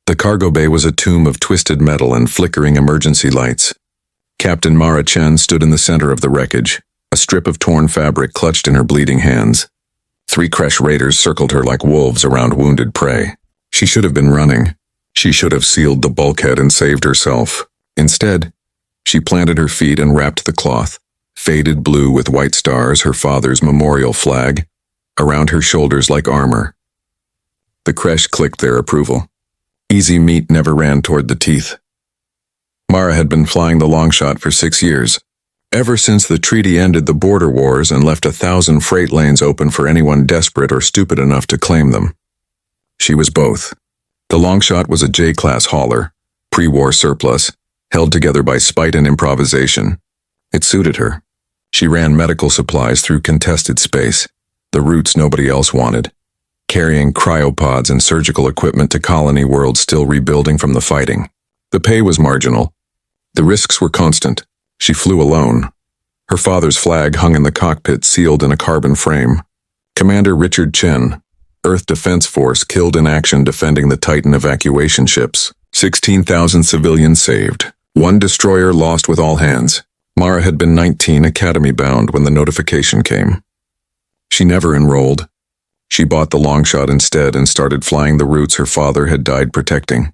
The cargo bay was a tomb of twisted metal and flickering emergency lights. Captain Mara Chen stood in the center of the wreckage, a strip of torn fabric clutched in her bleeding hands. 3 Kresh raiders circled her like wolves around wounded prey. She should have been running. She should have sealed the bulkhead and saved herself. Instead, she planted her feet and wrapped the cloth, faded blue with white stars, her father's memorial flag, around her shoulders like armor. The Kresh clicked their approval. Easy meat never ran toward the teeth. Mara had been flying the long shot for 6 years, ever since the treaty ended the border wars and left 1,000 freight lanes open for anyone desperate or stupid enough to claim them. She was both. The long shot was a J-class hauler, pre-war surplus, held together by spite and improvisation. It suited her. She ran medical supplies through contested space, the routes nobody else wanted, carrying cryopods and surgical equipment to colony worlds still rebuilding from the fighting. The pay was marginal. The risks were constant. She flew alone. Her father's flag hung in the cockpit, sealed in a carbon frame. Commander Richard Chen, Earth Defense Force, killed in action defending the Titan evacuation ships. 16,000 civilians saved. 1 destroyer lost with all hands. Mara had been 19, academy-bound, when the notification came. She never enrolled. She bought the long shot instead and started flying the routes her father had died protecting.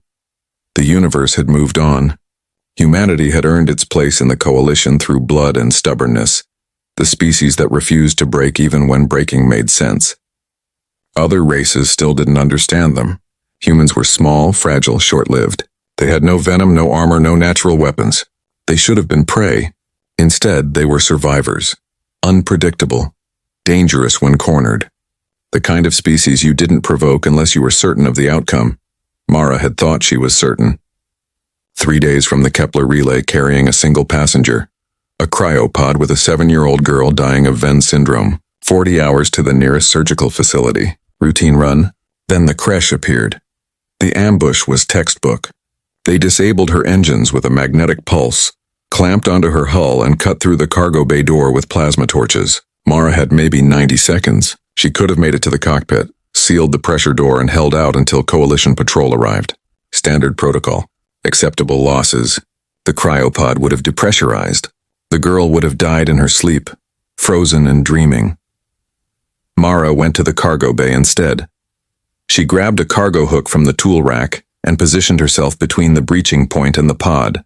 The universe had moved on. Humanity had earned its place in the coalition through blood and stubbornness, the species that refused to break even when breaking made sense. Other races still didn't understand them. Humans were small, fragile, short-lived. They had no venom, no armor, no natural weapons. They should have been prey. Instead, they were survivors. Unpredictable. Dangerous when cornered. The kind of species you didn't provoke unless you were certain of the outcome. Mara had thought she was certain. 3 days from the Kepler relay carrying a single passenger. A cryopod with a 7-year-old girl dying of Venn syndrome. 40 hours to the nearest surgical facility. Routine run. Then the Kresh appeared. The ambush was textbook. They disabled her engines with a magnetic pulse, clamped onto her hull and cut through the cargo bay door with plasma torches. Mara had maybe 90 seconds. She could have made it to the cockpit, sealed the pressure door and held out until coalition patrol arrived. Standard protocol. Acceptable losses. The cryopod would have depressurized. The girl would have died in her sleep, frozen and dreaming. Mara went to the cargo bay instead. She grabbed a cargo hook from the tool rack and positioned herself between the breaching point and the pod.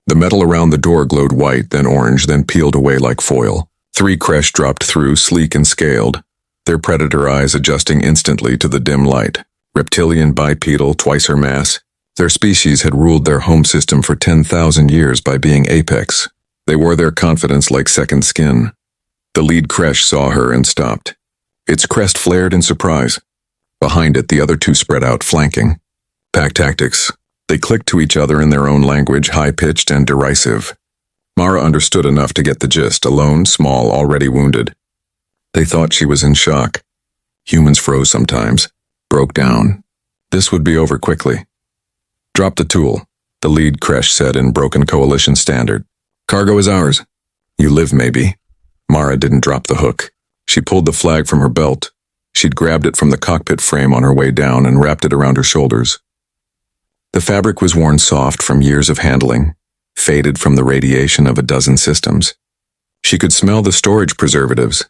The metal around the door glowed white, then orange, then peeled away like foil. 3 Kresh dropped through, sleek and scaled, their predator eyes adjusting instantly to the dim light. Reptilian, bipedal, twice her mass. Their species had ruled their home system for 10,000 years by being apex. They wore their confidence like second skin. The lead Kresh saw her and stopped. Its crest flared in surprise. Behind it, the other 2 spread out, flanking. Pack tactics. They clicked to each other in their own language, high-pitched and derisive. Mara understood enough to get the gist, alone, small, already wounded. They thought she was in shock. Humans froze sometimes, broke down. This would be over quickly. Drop the tool, the lead Kresh said in broken coalition standard. Cargo is ours. You live, maybe. Mara didn't drop the hook. She pulled the flag from her belt. She'd grabbed it from the cockpit frame on her way down and wrapped it around her shoulders. The fabric was worn soft from years of handling, faded from the radiation of a dozen systems. She could smell the storage preservatives,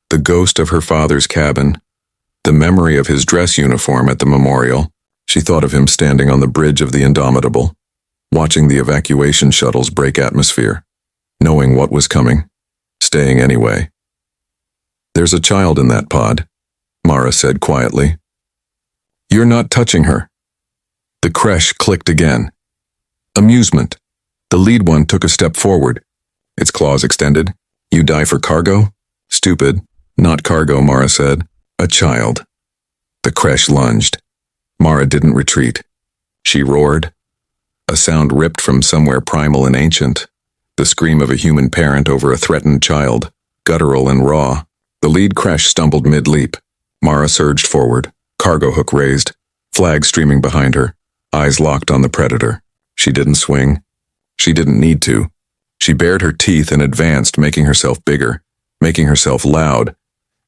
the ghost of her father's cabin, the memory of his dress uniform at the memorial. She thought of him standing on the bridge of the Indomitable, watching the evacuation shuttles break atmosphere, knowing what was coming, staying anyway. There's a child in that pod, Mara said quietly. You're not touching her. The Kresh clicked again. Amusement. The lead one took a step forward, its claws extended. You die for cargo? Stupid. Not cargo, Mara said. A child. The Kresh lunged. Mara didn't retreat. She roared. A sound ripped from somewhere primal and ancient. The scream of a human parent over a threatened child, guttural and raw. The lead Kresh stumbled mid-leap. Mara surged forward, cargo hook raised, flag streaming behind her, eyes locked on the predator. She didn't swing. She didn't need to. She bared her teeth and advanced, making herself bigger, making herself loud.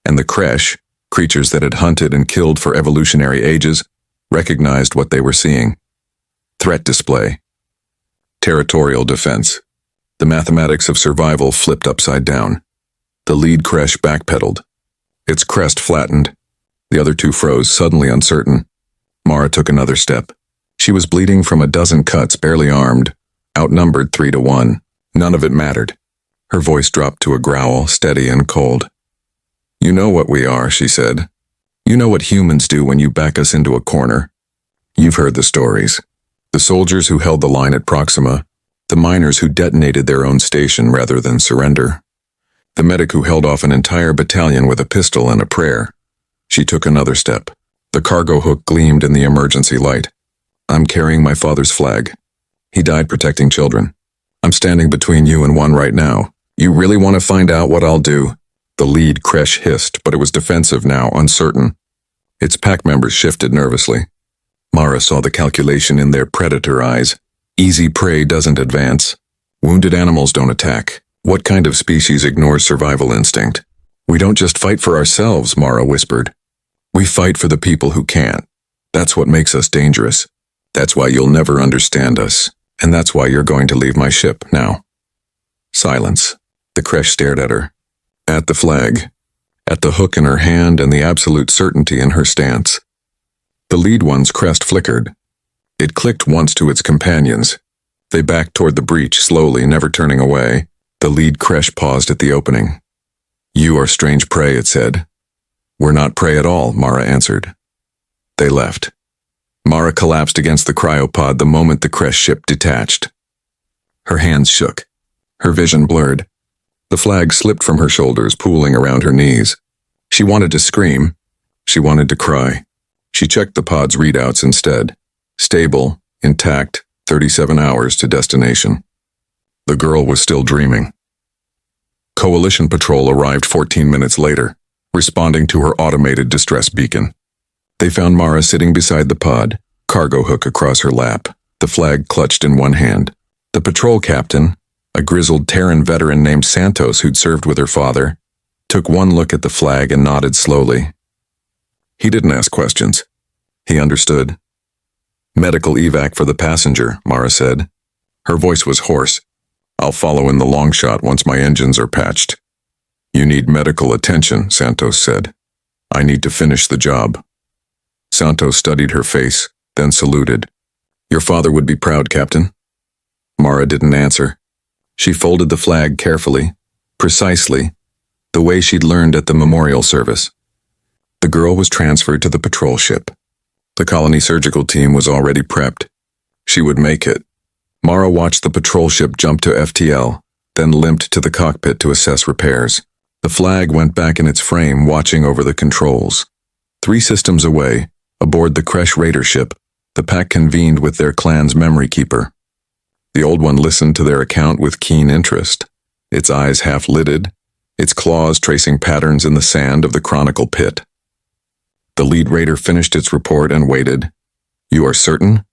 And the Kresh, creatures that had hunted and killed for evolutionary ages, recognized what they were seeing. Threat display. Territorial defense. The mathematics of survival flipped upside down. The lead creche backpedaled. Its crest flattened. The other two froze, suddenly uncertain. Mara took another step. She was bleeding from a dozen cuts, barely armed, outnumbered 3-1. None of it mattered. Her voice dropped to a growl, steady and cold. "You know what we are," she said. "You know what humans do when you back us into a corner. You've heard the stories. The soldiers who held the line at Proxima, the miners who detonated their own station rather than surrender, the medic who held off an entire battalion with a pistol and a prayer." She took another step. The cargo hook gleamed in the emergency light. "I'm carrying my father's flag. He died protecting children. I'm standing between you and one right now. You really want to find out what I'll do?" The lead creche hissed, but it was defensive now, uncertain. Its pack members shifted nervously. Mara saw the calculation in their predator eyes. Easy prey doesn't advance. Wounded animals don't attack. What kind of species ignores survival instinct? "We don't just fight for ourselves," Mara whispered. "We fight for the people who can't. That's what makes us dangerous. That's why you'll never understand us. And that's why you're going to leave my ship now." Silence. The creche stared at her. At the flag. At the hook in her hand and the absolute certainty in her stance. The lead one's crest flickered. It clicked once to its companions. They backed toward the breach slowly, never turning away. The lead creche paused at the opening. "You are strange prey," it said. "We're not prey at all," Mara answered. They left. Mara collapsed against the cryopod the moment the creche ship detached. Her hands shook. Her vision blurred. The flag slipped from her shoulders, pooling around her knees. She wanted to scream. She wanted to cry. She checked the pod's readouts instead. Stable, intact, 37 hours to destination. The girl was still dreaming. Coalition patrol arrived 14 minutes later, responding to her automated distress beacon. They found Mara sitting beside the pod, cargo hook across her lap, the flag clutched in one hand. The patrol captain, a grizzled Terran veteran named Santos who'd served with her father, took one look at the flag and nodded slowly. He didn't ask questions. He understood. "Medical evac for the passenger," Mara said. Her voice was hoarse. "I'll follow in the long shot once my engines are patched." "You need medical attention," Santos said. "I need to finish the job." Santos studied her face, then saluted. "Your father would be proud, Captain." Mara didn't answer. She folded the flag carefully, precisely, the way she'd learned at the memorial service. The girl was transferred to the patrol ship. The colony surgical team was already prepped. She would make it. Mara watched the patrol ship jump to FTL, then limped to the cockpit to assess repairs. The flag went back in its frame, watching over the controls. 3 systems away, aboard the creche raider ship, the pack convened with their clan's memory keeper. The old one listened to their account with keen interest, its eyes half-lidded, its claws tracing patterns in the sand of the chronicle pit. The lead raider finished its report and waited. "You are certain?"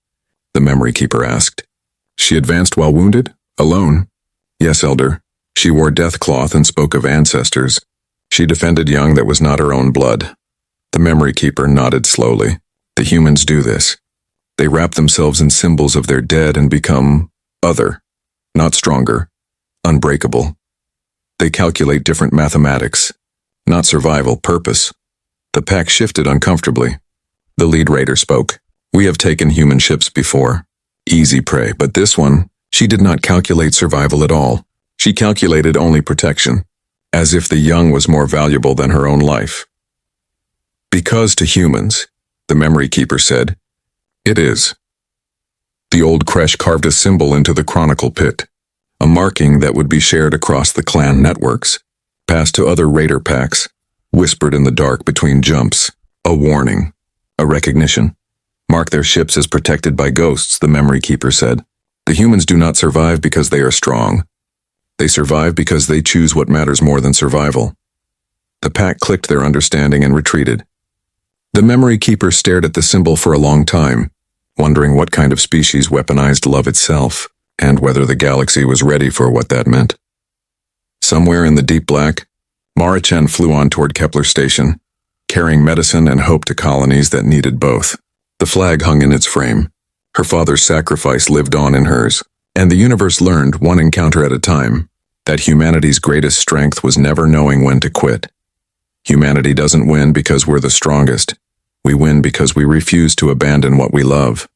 the memory keeper asked. "She advanced while wounded? Alone?" "Yes, Elder. She wore deathcloth and spoke of ancestors. She defended young that was not her own blood." The memory keeper nodded slowly. "The humans do this. They wrap themselves in symbols of their dead and become other, not stronger, unbreakable. They calculate different mathematics, not survival, purpose." The pack shifted uncomfortably. The lead raider spoke. "We have taken human ships before. Easy prey, but this one, she did not calculate survival at all. She calculated only protection, as if the young was more valuable than her own life." "Because to humans," the memory keeper said, "it is." The old creche carved a symbol into the chronicle pit, a marking that would be shared across the clan networks, passed to other raider packs, whispered in the dark between jumps. A warning, a recognition. "Mark their ships as protected by ghosts," the memory keeper said. "The humans do not survive because they are strong. They survive because they choose what matters more than survival." The pack clicked their understanding and retreated. The memory keeper stared at the symbol for a long time, wondering what kind of species weaponized love itself, and whether the galaxy was ready for what that meant. Somewhere in the deep black, Mara Chen flew on toward Kepler Station, carrying medicine and hope to colonies that needed both. The flag hung in its frame, Her father's sacrifice lived on in hers, and the universe learned, one encounter at a time, that humanity's greatest strength was never knowing when to quit. Humanity doesn't win because we're the strongest. We win because we refuse to abandon what we love.